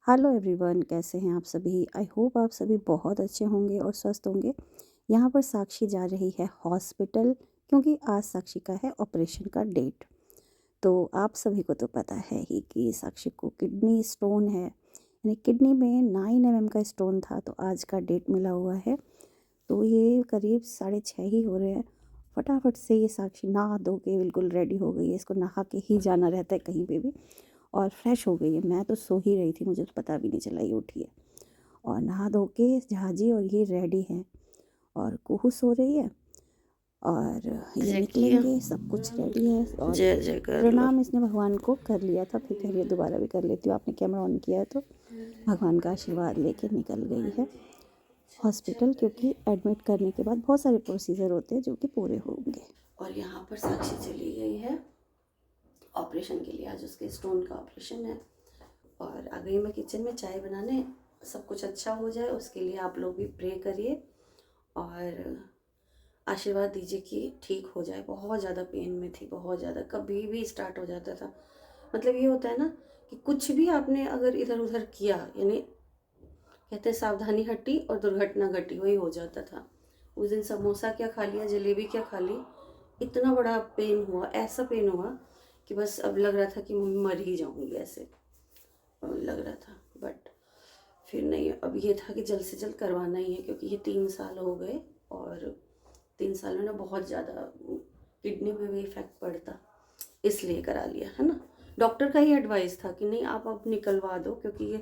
Hello everyone, कैसे हैं आप सभी। आई होप आप सभी बहुत अच्छे होंगे और स्वस्थ होंगे। यहाँ पर साक्षी जा रही है हॉस्पिटल, क्योंकि आज साक्षी का है ऑपरेशन का डेट। तो आप सभी को तो पता है ही कि साक्षी को किडनी स्टोन है, यानी किडनी में 9 mm का स्टोन था। तो आज का डेट मिला हुआ है, तो ये करीब 6:30 ही हो रहे हैं। फटाफट से ये साक्षी नहा धो के बिल्कुल रेडी हो गई है। इसको नहा के ही जाना रहता है कहीं पे भी, और फ्रेश हो गई है। मैं तो सो ही रही थी, मुझे तो पता भी नहीं चला ये उठी है। और नहा धो के झाजी और ये रेडी हैं, और कुहू सो रही है, और ये निकलेंगे। सब कुछ रेडी है। और जय जय कर लो। प्रणाम इसने भगवान को कर लिया था, फिर कह रही है दोबारा भी कर लेती हूँ। आपने कैमरा ऑन किया है तो भगवान का आशीर्वाद लेके निकल गई है हॉस्पिटल, क्योंकि एडमिट करने के बाद बहुत सारे प्रोसीजर होते हैं जो कि पूरे होंगे। और यहाँ पर साक्षी चली गई है ऑपरेशन के लिए। आज उसके स्टोन का ऑपरेशन है। और आ गई मैं किचन में चाय बनाने। सब कुछ अच्छा हो जाए उसके लिए आप लोग भी प्रे करिए और आशीर्वाद दीजिए कि ठीक हो जाए। बहुत ज़्यादा पेन में थी, बहुत ज़्यादा। कभी भी स्टार्ट हो जाता था। मतलब ये होता है ना कि कुछ भी आपने अगर इधर उधर किया, यानी कहते हैं सावधानी हटी और दुर्घटना घटी, वही हो जाता था। उस दिन समोसा क्या खा लिया, जलेबी क्या खा ली, इतना बड़ा पेन हुआ, ऐसा पेन हुआ कि बस अब लग रहा था कि मम्मी मर ही जाऊंगी, ऐसे लग रहा था। बट फिर नहीं, अब ये था कि जल्द से जल्द करवाना ही है, क्योंकि ये 3 साल हो गए और 3 साल में ना बहुत ज़्यादा किडनी पे भी इफेक्ट पड़ता, इसलिए करा लिया है ना। डॉक्टर का ही एडवाइस था कि नहीं आप अब निकलवा दो, क्योंकि ये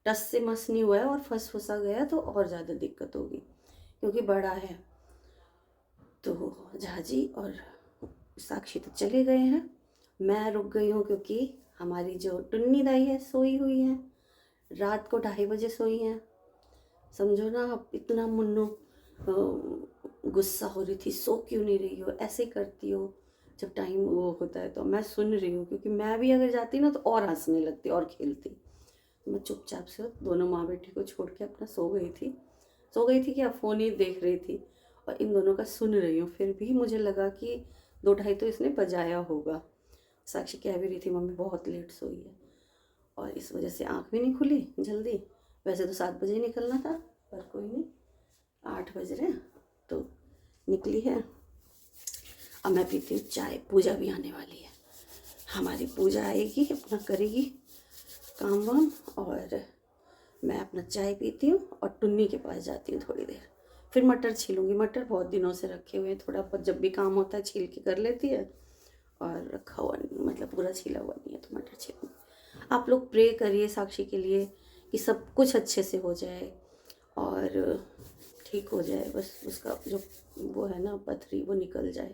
टस से मस नहीं हुआ है और फंस फंसा गया तो और ज़्यादा दिक्कत होगी, क्योंकि बड़ा है। तो झाजी और साक्षी तो चले गए हैं, मैं रुक गई हूँ क्योंकि हमारी जो टुन्नी दाई है सोई हुई है। रात को 2:30 बजे सोई हैं। समझो ना आप, इतना मुन्नू गुस्सा हो रही थी, सो क्यों नहीं रही हो, ऐसे करती हो जब टाइम वो होता है। तो मैं सुन रही हूँ, क्योंकि मैं भी अगर जाती ना तो और हंसने लगती और खेलती। मैं चुपचाप से दोनों माँ बेटी को छोड़ के अपना सो गई थी कि अब फ़ोन ही देख रही थी और इन दोनों का सुन रही हूँ। फिर भी मुझे लगा कि 2-2:30 तो इसने बजाया होगा। साक्षी कह भी रही थी मम्मी बहुत लेट सोई है, और इस वजह से आँख भी नहीं खुली जल्दी। वैसे तो 7 बजे निकलना था, पर कोई नहीं, 8 बज रहे हैं तो निकली है। अब मैं पीती हूँ चाय। पूजा भी आने वाली है, हमारी पूजा आएगी, अपना करेगी काम वाम, और मैं अपना चाय पीती हूँ और टुन्नी के पास जाती हूँ थोड़ी देर। फिर मटर छीलूँगी। मटर बहुत दिनों से रखे हुए हैं, थोड़ा बहुत जब भी काम होता है छील के कर लेती है, और रखा हुआ नहीं, मतलब पूरा छीला हुआ नहीं है, तो मटर छीलूँगी। आप लोग प्रे करिए साक्षी के लिए कि सब कुछ अच्छे से हो जाए और ठीक हो जाए। बस उसका जो वो है ना पथरी, वो निकल जाए।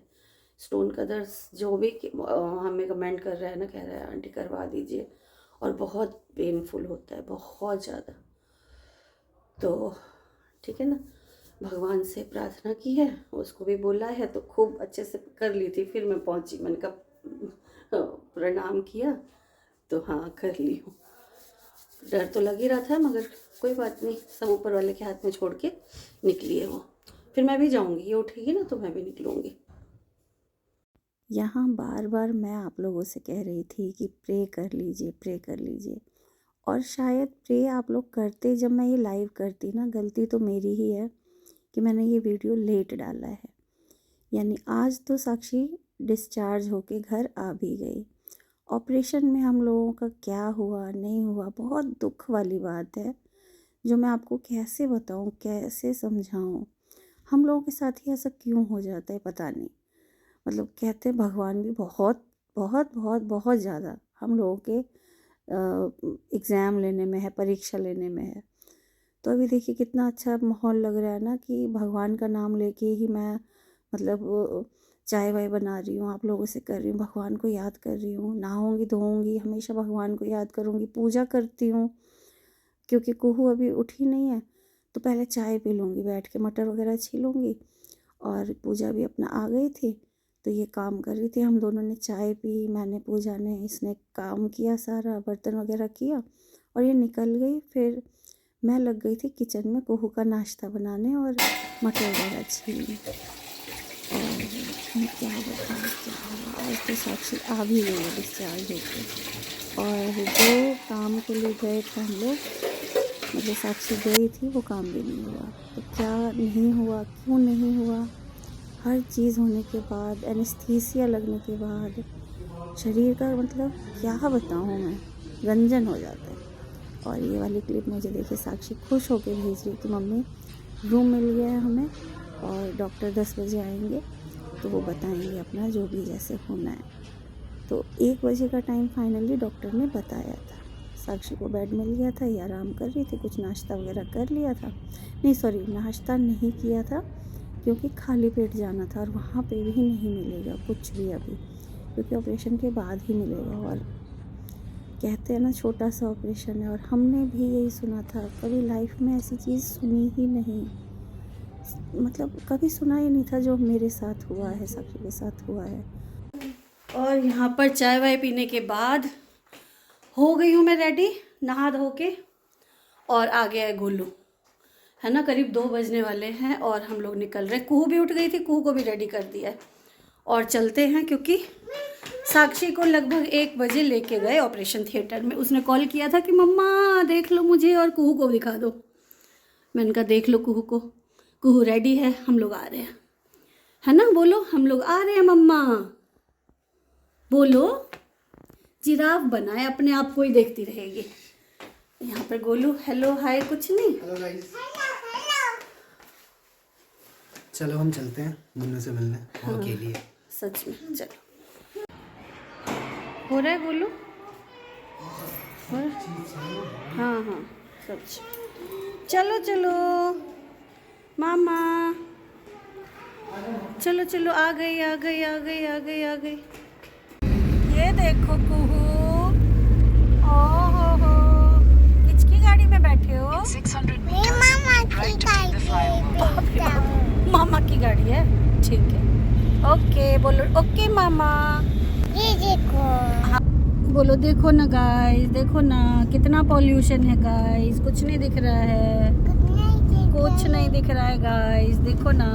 स्टोन का दर्द जो भी हमें कमेंट कर रहा है ना, कह रहा है आंटी करवा दीजिए, और बहुत पेनफुल होता है, बहुत ज़्यादा। तो ठीक है ना, भगवान से प्रार्थना की है, उसको भी बोला है, तो खूब अच्छे से कर ली थी। फिर मैं पहुंची, मैंने कहा प्रणाम किया, तो हाँ कर ली हूँ। डर तो लग ही रहा था, मगर कोई बात नहीं, सब ऊपर वाले के हाथ में छोड़ के निकली है वो। फिर मैं भी जाऊँगी, ये उठेगी ना तो मैं भी निकलूँगी। यहाँ बार बार मैं आप लोगों से कह रही थी कि प्रे कर लीजिए, प्रे कर लीजिए। और शायद प्रे आप लोग करते जब मैं ये लाइव करती ना, गलती तो मेरी ही है कि मैंने ये वीडियो लेट डाला है। यानी आज तो साक्षी डिस्चार्ज होके घर आ भी गई। ऑपरेशन में हम लोगों का क्या हुआ नहीं हुआ, बहुत दुख वाली बात है, जो मैं आपको कैसे बताऊं, कैसे समझाऊं। हम लोगों के साथ ही ऐसा क्यों हो जाता है पता नहीं। मतलब कहते हैं भगवान भी बहुत बहुत बहुत बहुत ज़्यादा हम लोगों के एग्ज़ाम लेने में है, परीक्षा लेने में है। तो अभी देखिए कितना अच्छा माहौल लग रहा है ना, कि भगवान का नाम लेके ही मैं मतलब चाय वाय बना रही हूँ, आप लोगों से कर रही हूँ, भगवान को याद कर रही हूँ, नहाऊंगी धोऊंगी, हमेशा भगवान को याद करूँगी, पूजा करती हूँ। क्योंकि कुहू अभी उठी नहीं है, तो पहले चाय पी लूँगी बैठ के, मटर वगैरह छीलूँगी, और पूजा भी अपना आ गई थी तो ये काम कर रही थी। हम दोनों ने चाय पी, मैंने पूजा ने, इसने काम किया, सारा बर्तन वगैरह किया, और ये निकल गई। फिर मैं लग गई थी किचन में कुहू का नाश्ता बनाने और मटर वगैरह छीलने। और मैं क्या बताऊँ क्या हुआ, आज तो साक्षी आ भी गई है डिस्चार्ज होकर। और जो काम के लिए गए थे हम लोग, मतलब साक्षी गई थी, वो काम भी नहीं हुआ। तो क्या नहीं हुआ, क्यों नहीं हुआ, हर चीज़ होने के बाद, एनेस्थीसिया लगने के बाद शरीर का मतलब क्या बताऊँ मैं, रंजन हो जाता है। और ये वाली क्लिप मुझे देखिए साक्षी खुश होकर भेज रही कि मम्मी रूम मिल गया है हमें और डॉक्टर 10 बजे आएंगे तो वो बताएंगे अपना जो भी जैसे होना है। तो 1 बजे का टाइम फाइनली डॉक्टर ने बताया था। साक्षी को बेड मिल गया था, ये आराम कर रही थी, कुछ नाश्ता वगैरह कर लिया था, नहीं सॉरी नाश्ता नहीं किया था क्योंकि खाली पेट जाना था और वहाँ पे भी नहीं मिलेगा कुछ भी अभी, क्योंकि ऑपरेशन के बाद ही मिलेगा। और कहते हैं ना छोटा सा ऑपरेशन है, और हमने भी यही सुना था, कभी लाइफ में ऐसी चीज़ सुनी ही नहीं, मतलब कभी सुना ही नहीं था जो मेरे साथ हुआ है, साक्षी के साथ हुआ है। और यहाँ पर चाय वाय पीने के बाद हो गई हूँ मैं रेडी, नहा धो के, और आ गया है गोलू, है ना, करीब 2 बजने वाले हैं और हम लोग निकल रहे। कुहू भी उठ गई थी, कुहू को भी रेडी कर दिया है और चलते हैं, क्योंकि साक्षी को लगभग 1 बजे लेके गए ऑपरेशन थिएटर में। उसने कॉल किया था कि मम्मा देख लो मुझे और कुहू को दिखा दो। मैंने कहा देख लो कुहू को, कुहू रेडी है, हम लोग आ रहे हैं, है ना, बोलो हम लोग आ रहे हैं मम्मा, बोलो। जिराफ बनाए, अपने आप को ही देखती रहेगी। यहाँ पर गोलू हेलो हाय कुछ नहीं। हेलो गाइस, चलो हम चलते हैं मुन्नू से मिलने। हाँ, के लिए सच में चलो। हो रहा है गोलू, हो रहा है? हाँ हाँ सच। चलो चलो मामा, चलो चलो, आ गई आ गई आ गई आ गई आ गई। ये देखो कुहू, ओहो हो, किसकी गाड़ी में बैठे हो? मामा की गाड़ी है, ठीक है, ओके बोलो ओके मामा। ये देखो, हाँ बोलो, देखो ना गाइस, देखो ना कितना पॉल्यूशन है गाइस, कुछ नहीं दिख रहा है, कुछ नहीं दिख रहा है गाइस, देखो ना,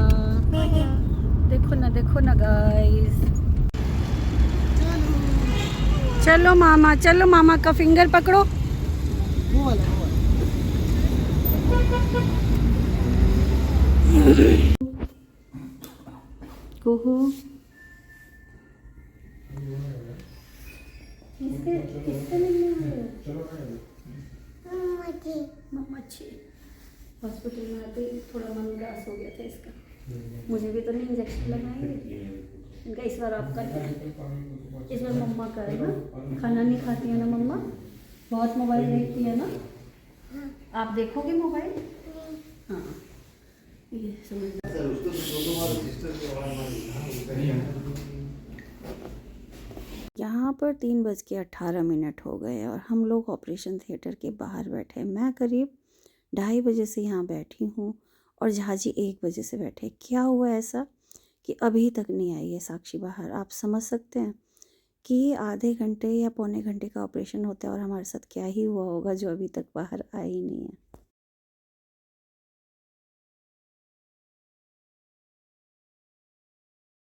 देखो ना, देखो ना गाइस। चलो मामा का फिंगर पकड़ो। वो वाला कुहू मम्मा अच्छी हॉस्पिटल में आते ही थोड़ा मन उदास हो गया था इसका। मुझे भी तो नहीं इंजेक्शन लगाएंगे इनका, इस बार आपका है, इस बार मम्मा का है ना। खाना नहीं खाती है ना मम्मा, बहुत मोबाइल देखती है ना। आप देखोगे मोबाइल? हाँ ये समझ। यहाँ पर 3:18 हो गए और हम लोग ऑपरेशन थिएटर के बाहर बैठे। मैं करीब 2:30 बजे से यहाँ बैठी हूँ और झाजी 1 बजे से बैठे। क्या हुआ ऐसा कि अभी तक नहीं आई है साक्षी बाहर। आप समझ सकते हैं कि आधे घंटे या पौने घंटे का ऑपरेशन होता है और हमारे साथ क्या ही हुआ होगा जो अभी तक बाहर आई ही नहीं है।